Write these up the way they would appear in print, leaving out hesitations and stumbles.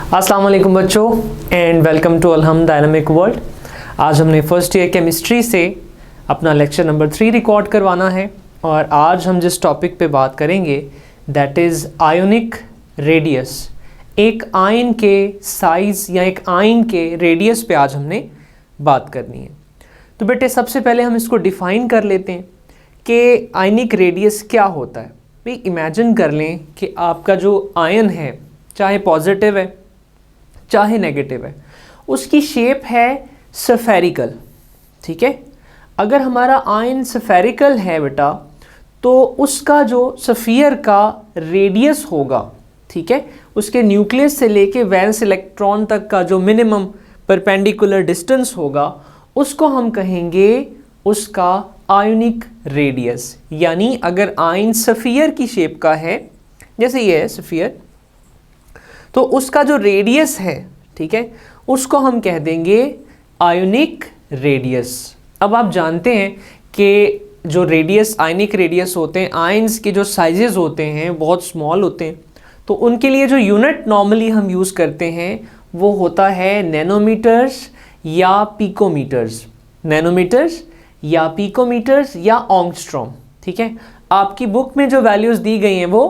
अस्सलाम वालेकुम बच्चों एंड वेलकम टू अलहम डायनामिक वर्ल्ड। आज हमने फर्स्ट ईयर केमिस्ट्री से अपना लेक्चर नंबर 3 रिकॉर्ड करवाना है और आज हम जिस टॉपिक पे बात करेंगे दैट इज़ आयोनिक रेडियस। एक आयन के साइज़ या एक आयन के रेडियस पे आज हमने बात करनी है। तो बेटे सबसे पहले हम इसको डिफ़ाइन कर लेते हैं कि आयनिक रेडियस क्या होता है। भाई इमेजिन कर लें कि आपका जो आयन है चाहे पॉजिटिव है चाहे नेगेटिव है, उसकी शेप है स्फेरिकल। ठीक है, अगर हमारा आयन स्फेरिकल है बेटा तो उसका जो स्फीयर का रेडियस होगा, ठीक है, उसके न्यूक्लियस से लेके वैलेंस इलेक्ट्रॉन तक का जो मिनिमम परपेंडिकुलर डिस्टेंस होगा उसको हम कहेंगे उसका आयोनिक रेडियस। यानी अगर आयन स्फीयर की शेप का है, जैसे ये है स्फीयर, तो उसका जो रेडियस है, ठीक है, उसको हम कह देंगे आयोनिक रेडियस। अब आप जानते हैं कि जो रेडियस आयनिक रेडियस होते हैं, आयंस के जो साइजेस होते हैं बहुत स्मॉल होते हैं, तो उनके लिए जो यूनिट नॉर्मली हम यूज़ करते हैं वो होता है नैनोमीटर्स या पिकोमीटर्स। नैनोमीटर्स या पिकोमीटर्स या ऑंगस्ट्रॉम। ठीक है, आपकी बुक में जो वैल्यूज़ दी गई हैं वो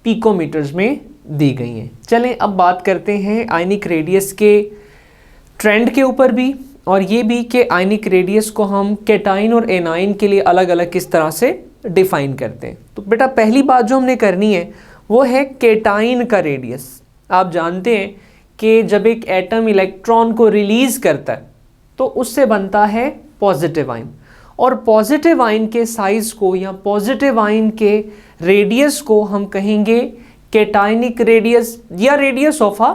पिकोमीटर्स में दी गई हैं। चलें अब बात करते हैं आयनिक रेडियस के ट्रेंड के ऊपर भी, और ये भी कि आयनिक रेडियस को हम कैटाइन और एनाइन के लिए अलग अलग किस तरह से डिफ़ाइन करते हैं। तो बेटा पहली बात जो हमने करनी है वो है कैटाइन का रेडियस। आप जानते हैं कि जब एक एटम इलेक्ट्रॉन को रिलीज़ करता है तो उससे बनता है पॉजिटिव आयन, और पॉजिटिव आयन के साइज़ को या पॉजिटिव आयन के रेडियस को हम कहेंगे कैटाइनिक रेडियस या रेडियस ऑफ अ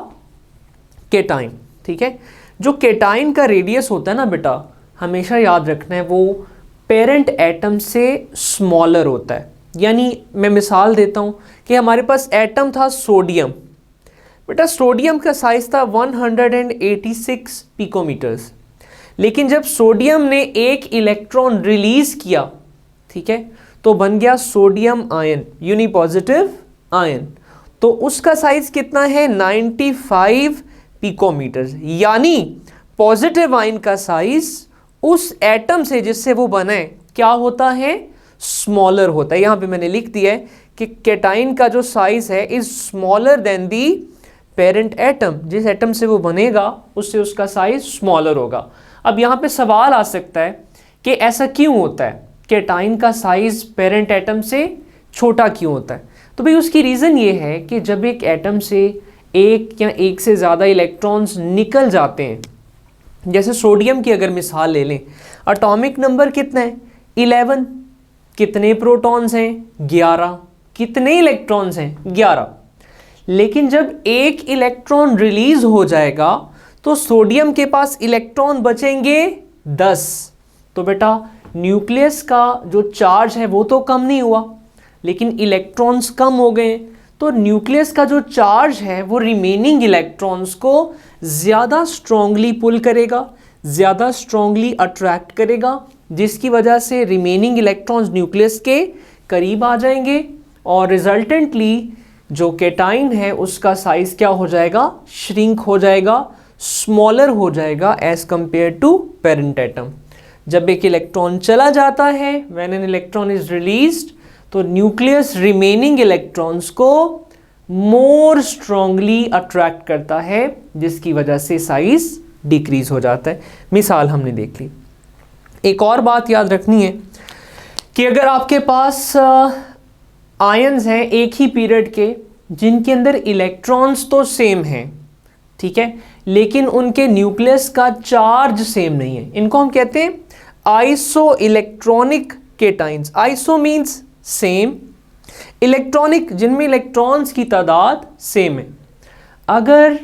कैटाइन। ठीक है, जो कैटाइन का रेडियस होता है ना बेटा, हमेशा याद रखना है वो पेरेंट एटम से स्मॉलर होता है। यानी मैं मिसाल देता हूँ कि हमारे पास एटम था सोडियम। बेटा सोडियम का साइज़ था 186 पिकोमीटर्स, लेकिन जब सोडियम ने एक इलेक्ट्रॉन रिलीज़ किया, ठीक है, तो बन गया सोडियम आयन, यूनिपॉजिटिव आयन। तो उसका साइज कितना है 95 पिकोमीटर्स। यानी पॉजिटिव आयन का साइज उस एटम से जिससे वो बना है क्या होता है, स्मॉलर होता है। यहाँ पे मैंने लिख दिया है कि कैटाइन का जो साइज है is smaller than the parent atom. जिस एटम से वो बनेगा उससे उसका साइज स्मॉलर होगा। अब यहाँ पे सवाल आ सकता है कि ऐसा क्यों होता है, कैटाइन का साइज पेरेंट एटम से छोटा क्यों होता है। तो भाई उसकी रीज़न ये है कि जब एक एटम से एक या एक से ज़्यादा इलेक्ट्रॉन्स निकल जाते हैं, जैसे सोडियम की अगर मिसाल ले लें, एटॉमिक नंबर कितना है 11, कितने प्रोटॉन्स हैं 11, कितने इलेक्ट्रॉन्स हैं 11। लेकिन जब एक इलेक्ट्रॉन रिलीज हो जाएगा तो सोडियम के पास इलेक्ट्रॉन बचेंगे 10। तो बेटा न्यूक्लियस का जो चार्ज है वो तो कम नहीं हुआ, लेकिन इलेक्ट्रॉन्स कम हो गए, तो न्यूक्लियस का जो चार्ज है वो रिमेनिंग इलेक्ट्रॉन्स को ज़्यादा स्ट्रॉन्गली पुल करेगा, ज़्यादा स्ट्रॉन्गली अट्रैक्ट करेगा, जिसकी वजह से रिमेनिंग इलेक्ट्रॉन्स न्यूक्लियस के करीब आ जाएंगे और रिजल्टेंटली जो कैटाइन है उसका साइज़ क्या हो जाएगा, श्रिंक हो जाएगा, स्मॉलर हो जाएगा as compare to parent atom. जब एक इलेक्ट्रॉन चला जाता है, when an electron is released, तो न्यूक्लियस रिमेनिंग इलेक्ट्रॉन्स को मोर स्ट्रॉन्गली अट्रैक्ट करता है, जिसकी वजह से साइज डिक्रीज हो जाता है। मिसाल हमने देख ली। एक और बात याद रखनी है कि अगर आपके पास आयंस हैं एक ही पीरियड के जिनके अंदर इलेक्ट्रॉन्स तो सेम हैं, ठीक है, लेकिन उनके न्यूक्लियस का चार्ज सेम नहीं है, इनको हम कहते हैं iso electronic cations. Iso means same, electronic जिनमें इलेक्ट्रॉन्स की तादाद सेम है। अगर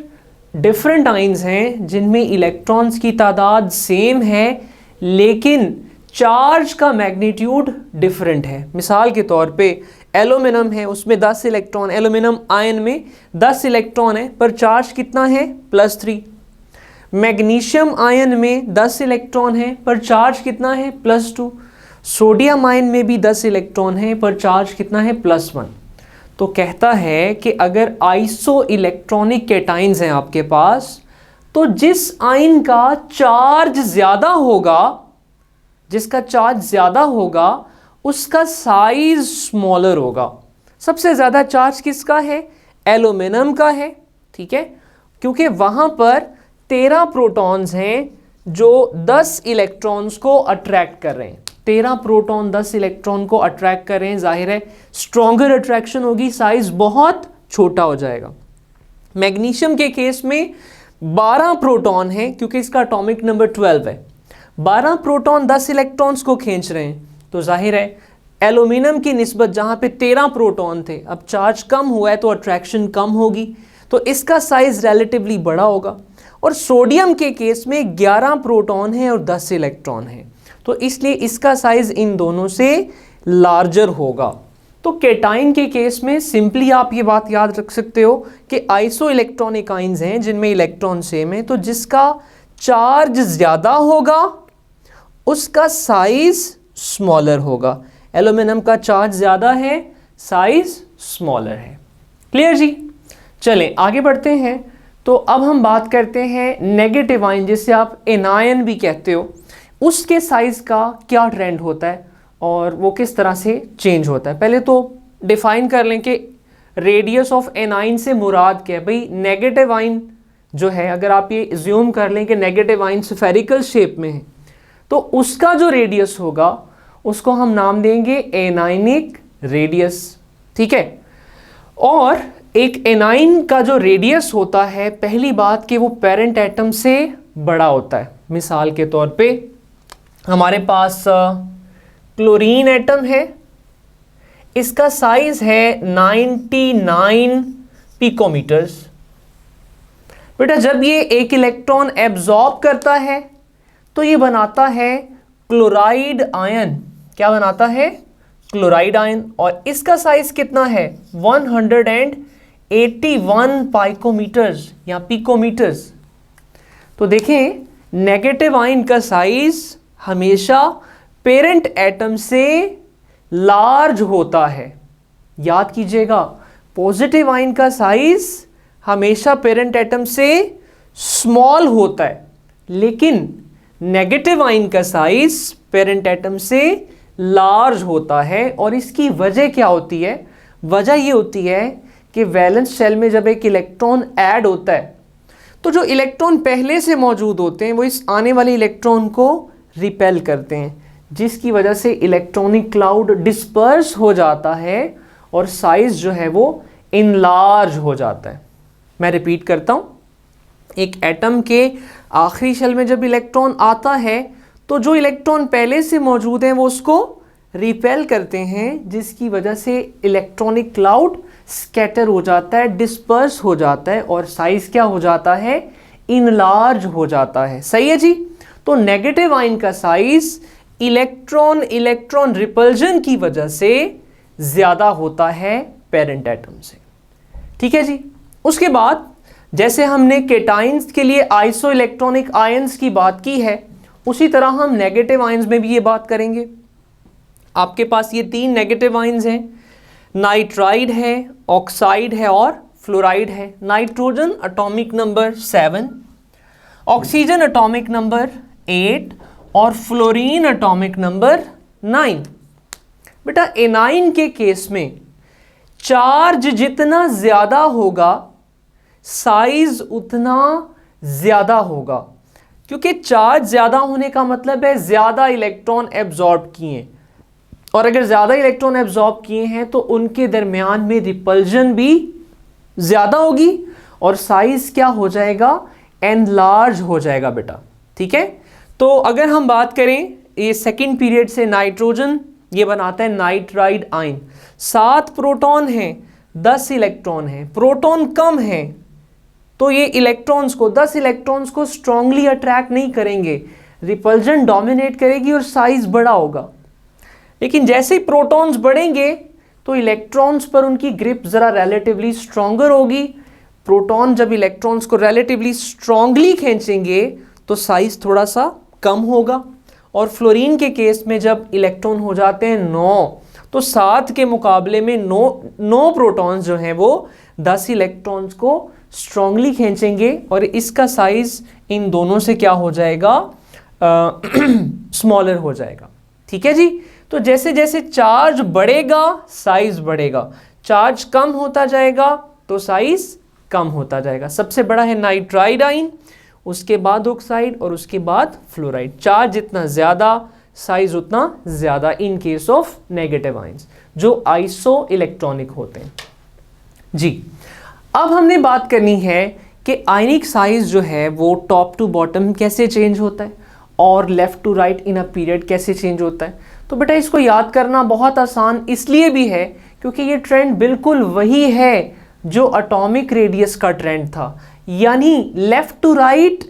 डिफरेंट आयंस हैं जिनमें इलेक्ट्रॉन्स की तादाद सेम है लेकिन चार्ज का मैग्नीट्यूड डिफरेंट है, मिसाल के तौर पे एल्यूमिनियम है, उसमें 10 इलेक्ट्रॉन, एल्यूमिनियम आयन में 10 इलेक्ट्रॉन है पर चार्ज कितना है +3। मैग्नीशियम आयन में 10 इलेक्ट्रॉन है पर चार्ज कितना है +2। सोडियम आयन में भी 10 इलेक्ट्रॉन है पर चार्ज कितना है +1। तो कहता है कि अगर आइसो इलेक्ट्रॉनिक कैटाइंस हैं आपके पास, तो जिस आयन का चार्ज ज़्यादा होगा, जिसका चार्ज ज़्यादा होगा उसका साइज स्मॉलर होगा। सबसे ज़्यादा चार्ज किसका है? एल्यूमिनियम का है, ठीक है, क्योंकि वहाँ पर 13 प्रोटॉन्स हैं जो 10 इलेक्ट्रॉन्स को अट्रैक्ट कर रहे हैं। 13 प्रोटॉन 10 इलेक्ट्रॉन को अट्रैक्ट कर रहे हैं, जाहिर है स्ट्रॉन्गर अट्रैक्शन होगी, साइज बहुत छोटा हो जाएगा। मैग्नीशियम के केस में 12 प्रोटॉन हैं क्योंकि इसका एटॉमिक नंबर 12 है। 12 प्रोटॉन 10 इलेक्ट्रॉन्स को खींच रहे हैं, तो जाहिर है एल्यूमिनियम की निस्बत जहाँ पे 13 प्रोटॉन थे, अब चार्ज कम हुआ है तो अट्रैक्शन कम होगी, तो इसका साइज रिलेटिवली बड़ा होगा। और सोडियम के केस में 11 प्रोटॉन हैं और 10 इलेक्ट्रॉन हैं, तो इसलिए इसका साइज इन दोनों से लार्जर होगा। तो कैटाइन के केस में सिंपली आप ये बात याद रख सकते हो कि आइसो इलेक्ट्रॉनिक आयंस हैं जिनमें इलेक्ट्रॉन सेम है, तो जिसका चार्ज ज़्यादा होगा उसका साइज स्मॉलर होगा। एल्यूमिनियम का चार्ज ज़्यादा है, साइज स्मॉलर है। क्लियर जी? चलें आगे बढ़ते हैं। तो अब हम बात करते हैं नेगेटिव आयन, जिसे आप एनायन भी कहते हो, उसके साइज का क्या ट्रेंड होता है और वो किस तरह से चेंज होता है। पहले तो डिफाइन कर लें कि रेडियस ऑफ एनायन से मुराद क्या है। भाई नेगेटिव आयन जो है, अगर आप ये एज्यूम कर लें कि नेगेटिव आयन स्फेरिकल शेप में है, तो उसका जो रेडियस होगा उसको हम नाम देंगे एनायनिक रेडियस, ठीक है। और एक एनाइन का जो रेडियस होता है, पहली बात कि वो पेरेंट एटम से बड़ा होता है। मिसाल के तौर पे हमारे पास क्लोरीन एटम है, इसका साइज है 99 पिकोमीटर्स। बेटा जब ये एक इलेक्ट्रॉन एब्जॉर्ब करता है तो ये बनाता है क्लोराइड आयन। क्या बनाता है? Chloride ion. और इसका साइज कितना है? 181 पाइकोमीटर्स या पिकोमीटर्स। तो देखें नेगेटिव आयन का साइज हमेशा पेरेंट एटम से लार्ज होता है। याद कीजिएगा, पॉजिटिव आयन का साइज हमेशा पेरेंट एटम से स्मॉल होता है, लेकिन नेगेटिव आयन का साइज पेरेंट एटम से लार्ज होता है। और इसकी वजह क्या होती है? वजह ये होती है कि वैलेंस शेल में जब एक इलेक्ट्रॉन ऐड होता है तो जो इलेक्ट्रॉन पहले से मौजूद होते हैं वो इस आने वाले इलेक्ट्रॉन को रिपेल करते हैं, जिसकी वजह से इलेक्ट्रॉनिक क्लाउड डिस्पर्स हो जाता है और साइज जो है वो इनलार्ज हो जाता है। मैं रिपीट करता हूँ, एक एटम के आखिरी शेल में जब इलेक्ट्रॉन आता है तो जो इलेक्ट्रॉन पहले से मौजूद हैं वो उसको रिपेल करते हैं, जिसकी वजह से इलेक्ट्रॉनिक क्लाउड स्कैटर हो जाता है, डिस्पर्स हो जाता है और साइज क्या हो जाता है? इनलार्ज हो जाता है। सही है जी? तो नेगेटिव आयन का साइज इलेक्ट्रॉन रिपल्जन की वजह से ज़्यादा होता है पेरेंट एटम से। ठीक है जी? उसके बाद जैसे हमने केटाइंस के लिए आइसो इलेक्ट्रॉनिक आयंस की बात की है, उसी तरह हम नेगेटिव आयंस में भी ये बात करेंगे। आपके पास ये 3 नेगेटिव आयंस हैं, नाइट्राइड है, ऑक्साइड है और फ्लोराइड है। Nitrogen atomic number 7, oxygen atomic number 8 और फ्लोरीन एटॉमिक नंबर 9। बेटा एनाइन के केस में चार्ज जितना ज़्यादा होगा साइज उतना ज़्यादा होगा, क्योंकि चार्ज ज़्यादा होने का मतलब है ज़्यादा इलेक्ट्रॉन एब्जॉर्ब किए, और अगर ज़्यादा इलेक्ट्रॉन एब्जॉर्ब किए हैं तो उनके दरमियान में रिपल्जन भी ज़्यादा होगी और साइज क्या हो जाएगा? एनलार्ज हो जाएगा बेटा। ठीक है? तो अगर हम बात करें ये सेकेंड पीरियड से, नाइट्रोजन ये बनाता है नाइट्राइड आयन। 7 प्रोटॉन हैं, 10 इलेक्ट्रॉन हैं, प्रोटॉन कम हैं तो ये इलेक्ट्रॉन्स को 10 इलेक्ट्रॉन्स को स्ट्रांगली अट्रैक्ट नहीं करेंगे, रिपल्जन डोमिनेट करेगी और साइज बड़ा होगा। लेकिन जैसे ही प्रोटॉन्स बढ़ेंगे तो इलेक्ट्रॉन्स पर उनकी ग्रिप ज़रा रिलेटिवली स्ट्रॉन्गर होगी। प्रोटॉन जब इलेक्ट्रॉन्स को रिलेटिवली स्ट्रांगली खींचेंगे तो साइज थोड़ा सा कम होगा। और फ्लोरीन के केस में जब इलेक्ट्रॉन हो जाते हैं 9 तो 7 के मुकाबले में 9 प्रोटॉन्स जो हैं वो 10 इलेक्ट्रॉन्स को स्ट्रांगली खींचेंगे और इसका साइज इन दोनों से क्या हो जाएगा, स्मॉलर हो जाएगा। ठीक है जी। तो जैसे जैसे चार्ज बढ़ेगा साइज बढ़ेगा, चार्ज कम होता जाएगा तो साइज कम होता जाएगा। सबसे बड़ा है नाइट्राइड आयन, उसके बाद ऑक्साइड और उसके बाद फ्लोराइड। चार्ज जितना ज़्यादा साइज उतना ज़्यादा in case of negative ions जो आइसो इलेक्ट्रॉनिक होते हैं जी। अब हमने बात करनी है कि आयनिक साइज जो है वो टॉप टू बॉटम कैसे चेंज होता है और left to right in a period कैसे चेंज होता है। तो बेटा इसको याद करना बहुत आसान इसलिए भी है क्योंकि ये ट्रेंड बिल्कुल वही है जो एटॉमिक रेडियस का ट्रेंड था, यानी लेफ्ट टू राइट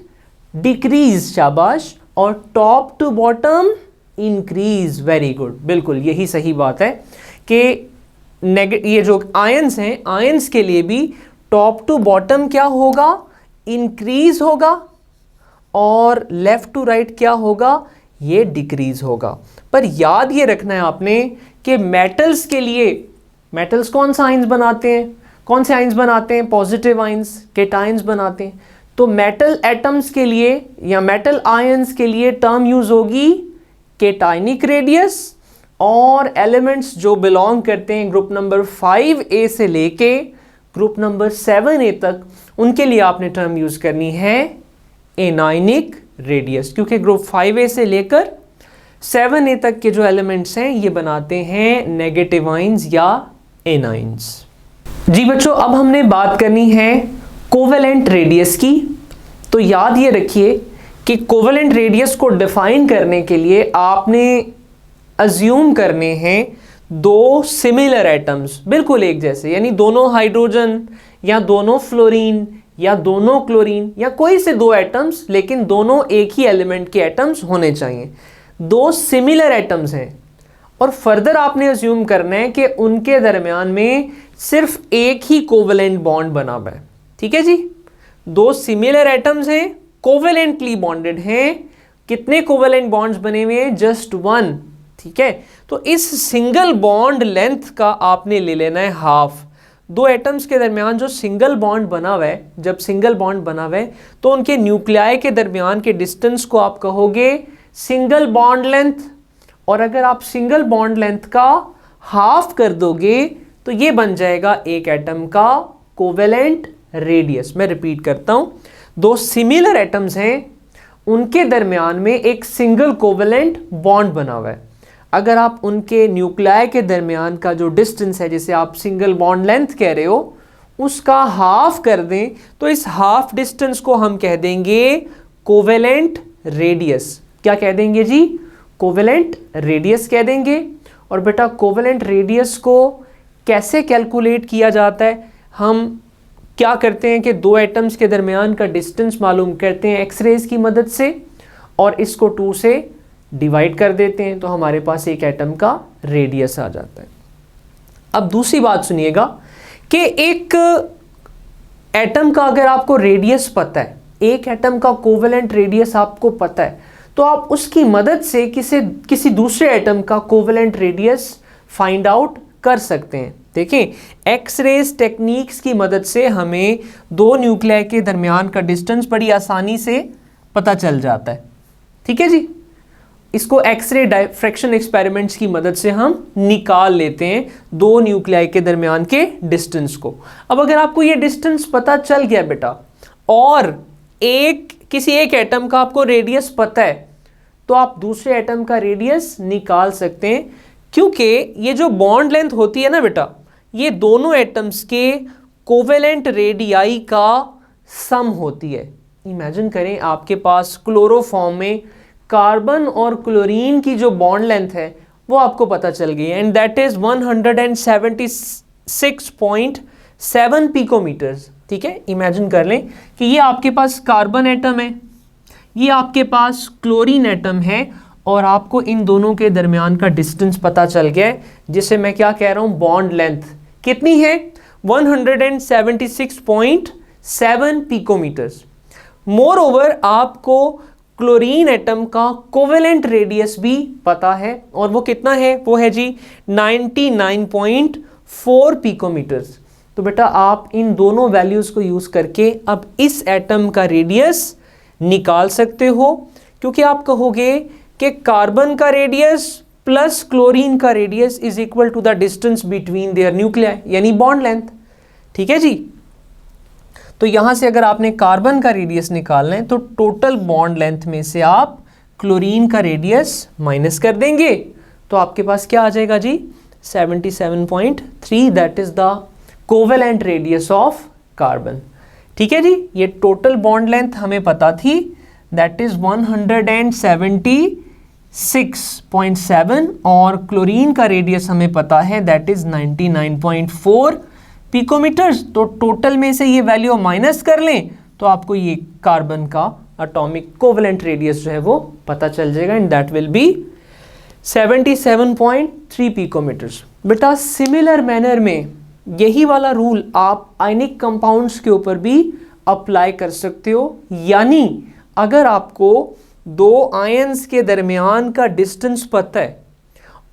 डिक्रीज, शाबाश, और top to bottom increase. Very good, बिल्कुल यही सही बात है कि ये जो आयंस हैं, आयंस के लिए भी टॉप टू बॉटम क्या होगा, इंक्रीज होगा, और लेफ्ट टू राइट क्या होगा, ये डिक्रीज होगा। पर याद ये रखना है आपने कि मेटल्स के लिए, मेटल्स कौन सा आयंस बनाते हैं, कौन से आयंस बनाते हैं, पॉजिटिव आयंस, केटायंस बनाते हैं। तो मेटल एटम्स के लिए या मेटल आयंस के लिए टर्म यूज होगी केटायनिक रेडियस, और एलिमेंट्स जो बिलोंग करते हैं ग्रुप नंबर 5A से लेके ग्रुप नंबर 7A तक, उनके लिए आपने टर्म यूज करनी है एनायनिक रेडियस, क्योंकि ग्रुप 5A से लेकर 7A तक के जो एलिमेंट्स हैं ये बनाते हैं नेगेटिव आयंस या एनायंस। जी बच्चों, अब हमने बात करनी है कोवेलेंट रेडियस की। तो याद ये रखिए कि कोवेलेंट रेडियस को डिफाइन करने के लिए आपने अज्यूम करने हैं दो सिमिलर एटम्स, बिल्कुल एक जैसे, यानी दोनों हाइड्रोजन या दोनों फ्लोरीन या दोनों क्लोरीन या कोई से दो एटम्स, लेकिन दोनों एक ही एलिमेंट के एटम्स होने चाहिए। दो सिमिलर एटम्स हैं और फर्दर आपने अज्यूम करना है कि उनके दरमियान में सिर्फ एक ही कोवेलेंट बॉन्ड बना हुआ है। ठीक है जी, दो सिमिलर एटम्स हैं, कोवेलेंटली बॉन्डेड हैं। कितने कोवेलेंट बॉन्ड्स बने हुए हैं? Just one. ठीक है, तो इस सिंगल बॉन्ड लेंथ का आपने ले लेना है हाफ। दो एटम्स के दरमियान जो सिंगल बॉन्ड बना हुआ है, जब सिंगल बॉन्ड बना हुआ है तो उनके न्यूक्लियाई के दरमियान के डिस्टेंस को आप कहोगे सिंगल बॉन्ड लेंथ, और अगर आप सिंगल बॉन्ड लेंथ का हाफ कर दोगे तो ये बन जाएगा एक एटम का कोवेलेंट रेडियस। मैं रिपीट करता हूं, दो सिमिलर एटम्स हैं, उनके दरमियान में एक सिंगल कोवेलेंट बॉन्ड बना हुआ है। अगर आप उनके न्यूक्लियाई के दरमियान का जो डिस्टेंस है, जिसे आप सिंगल बॉन्ड लेंथ कह रहे हो, उसका हाफ कर दें तो इस हाफ डिस्टेंस को हम कह देंगे कोवेलेंट रेडियस। क्या कह देंगे जी? कोवेलेंट रेडियस कह देंगे। और बेटा कोवेलेंट रेडियस को कैसे कैलकुलेट किया जाता है? हम क्या करते हैं कि दो एटम्स के दरमियान का डिस्टेंस मालूम करते हैं एक्सरेज की मदद से, और इसको 2 से डिवाइड कर देते हैं तो हमारे पास एक एटम का रेडियस आ जाता है। अब दूसरी बात सुनिएगा कि एक एटम का अगर आपको रेडियस पता है, एक एटम का कोवेलेंट रेडियस आपको पता है, तो आप उसकी मदद से किसी दूसरे एटम का कोवेलेंट रेडियस फाइंड आउट कर सकते हैं। देखें, एक्स-रेज टेक्निक्स की मदद से हमें दो न्यूक्लियाई के दरमियान का डिस्टेंस बड़ी आसानी से पता चल जाता है। ठीक है जी, इसको एक्सरे डायफ्रैक्शन एक्सपेरिमेंट्स की मदद से हम निकाल लेते हैं दो न्यूक्लियाई के दरमियान के डिस्टेंस को। अब अगर आपको ये डिस्टेंस पता चल गया बेटा, और किसी एक एटम का आपको रेडियस पता है, तो आप दूसरे एटम का रेडियस निकाल सकते हैं, क्योंकि ये जो बॉन्ड लेंथ होती है ना बेटा, ये दोनों एटम्स के कोवेलेंट रेडियाई का सम होती है। इमेजिन करें आपके पास क्लोरोफॉर्म में कार्बन और क्लोरीन की जो बॉन्ड लेंथ है वो आपको पता चल गई है, एंड दैट इज 176.7 पिकोमीटर्स। ठीक है, इमेजिन कर लें कि ये आपके पास कार्बन एटम है, ये आपके पास क्लोरीन एटम है, और आपको इन दोनों के दरमियान का डिस्टेंस पता चल गया है, जिसे मैं क्या कह रहा हूं, बॉन्ड लेंथ कितनी है? 176.7 पिकोमीटर्स। मोर ओवर आपको क्लोरीन एटम का कोवेलेंट रेडियस भी पता है, और वो कितना है, वो है जी 99.4 पिकोमीटर्स। तो बेटा आप इन दोनों वैल्यूज को यूज करके अब इस एटम का रेडियस निकाल सकते हो, क्योंकि आप कहोगे कि कार्बन का रेडियस प्लस क्लोरीन का radius is equal to the distance between their nuclei, यानी बॉन्ड लेंथ। ठीक है जी। तो यहां से अगर आपने कार्बन का रेडियस निकालना है तो टोटल बॉन्ड लेंथ में से आप क्लोरीन का रेडियस माइनस कर देंगे, तो आपके पास क्या आ जाएगा जी 77.3, that is the covalent radius of carbon. ठीक है जी। ये टोटल बॉन्ड लेंथ हमें पता थी, दैट इज 176.7, और क्लोरीन का रेडियस हमें पता है दैट इज 99.4 पिकोमीटर्स। तो टोटल में से ये वैल्यू माइनस कर लें तो आपको ये कार्बन का एटॉमिक कोवेलेंट रेडियस जो है वो पता चल जाएगा, and that will be 77.3 picometres. बेटा सिमिलर मैनर में यही वाला रूल आप आयनिक कंपाउंड्स के ऊपर भी अप्लाई कर सकते हो, यानी अगर आपको दो आयंस के दरमियान का डिस्टेंस पता है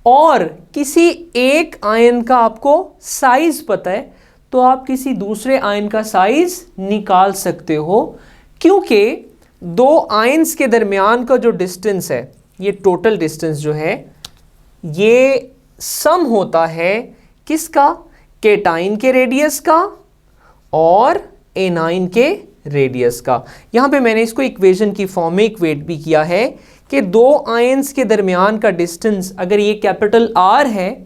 और किसी एक आयन का आपको साइज पता है, तो आप किसी दूसरे आयन का साइज निकाल सकते हो, क्योंकि दो आयंस के दरमियान का जो डिस्टेंस है, ये टोटल डिस्टेंस जो है ये सम होता है किसका, केटाइन के रेडियस का और एनाइन के रेडियस का। यहां पे मैंने इसको इक्वेशन की फॉर्म में इक्वेट भी किया है कि दो आयंस के दरमियान का डिस्टेंस अगर ये कैपिटल R है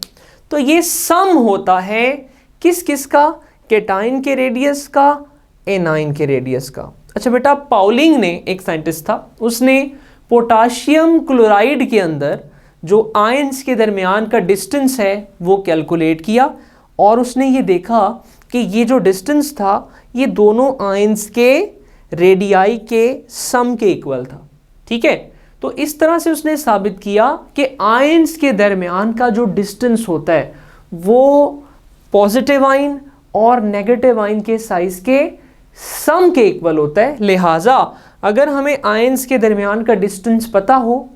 तो ये सम होता है किस किस का, केटाइन के रेडियस का, एनाइन के रेडियस का। अच्छा बेटा पाउलिंग ने, एक साइंटिस्ट था, उसने पोटाशियम क्लोराइड के अंदर जो आयंस के दरमियान का डिस्टेंस है वो कैलकुलेट किया, और उसने ये देखा कि ये जो डिस्टेंस था ये दोनों आयंस के रेडियाई के सम के इक्वल था। ठीक है। तो इस तरह से उसने साबित किया कि आयंस के दरमियान का जो डिस्टेंस होता है वो पॉजिटिव आयन और नेगेटिव आयन के साइज के सम के इक्वल होता है। लिहाजा अगर हमें आयंस के दरमियान का डिस्टेंस पता हो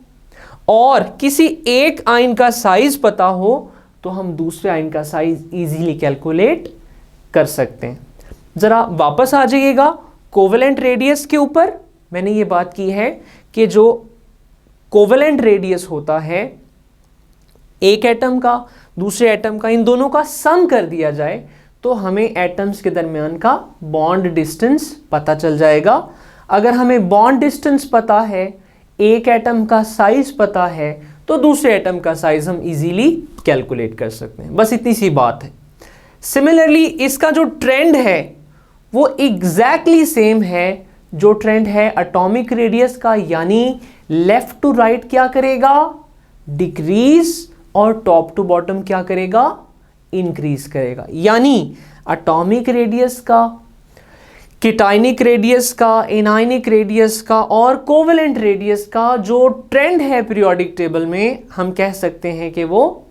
और किसी एक आयन का साइज पता हो तो हम दूसरे आयन का साइज इजीली कैलकुलेट कर सकते हैं। जरा वापस आ जाइएगा कोवेलेंट रेडियस के ऊपर। मैंने ये बात की है कि जो कोवेलेंट रेडियस होता है एक एटम का दूसरे एटम का, इन दोनों का सम कर दिया जाए तो हमें एटम्स के दरमियान का बॉन्ड डिस्टेंस पता चल जाएगा। अगर हमें बॉन्ड डिस्टेंस पता है, एक एटम का साइज पता है, तो दूसरे एटम का साइज हम इजीली कैलकुलेट कर सकते हैं। बस इतनी सी बात है। सिमिलरली इसका जो ट्रेंड है वो एग्जैक्टली सेम है जो ट्रेंड है एटॉमिक रेडियस का, यानी लेफ्ट टू राइट क्या करेगा, डिक्रीज, और टॉप टू बॉटम क्या करेगा, इंक्रीज करेगा। यानी एटॉमिक रेडियस का, केटाइनिक रेडियस का, एनाइनिक रेडियस का और कोवेलेंट रेडियस का जो ट्रेंड है पीरियोडिक टेबल में, हम कह सकते हैं कि वो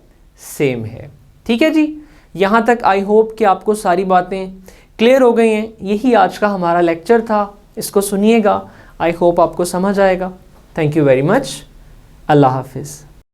सेम है। ठीक है जी। यहां तक आई होप कि आपको सारी बातें क्लियर हो गई हैं। यही आज का हमारा लेक्चर था, इसको सुनिएगा, आई होप आपको समझ आएगा। Thank you very much. Allah हाफिज़।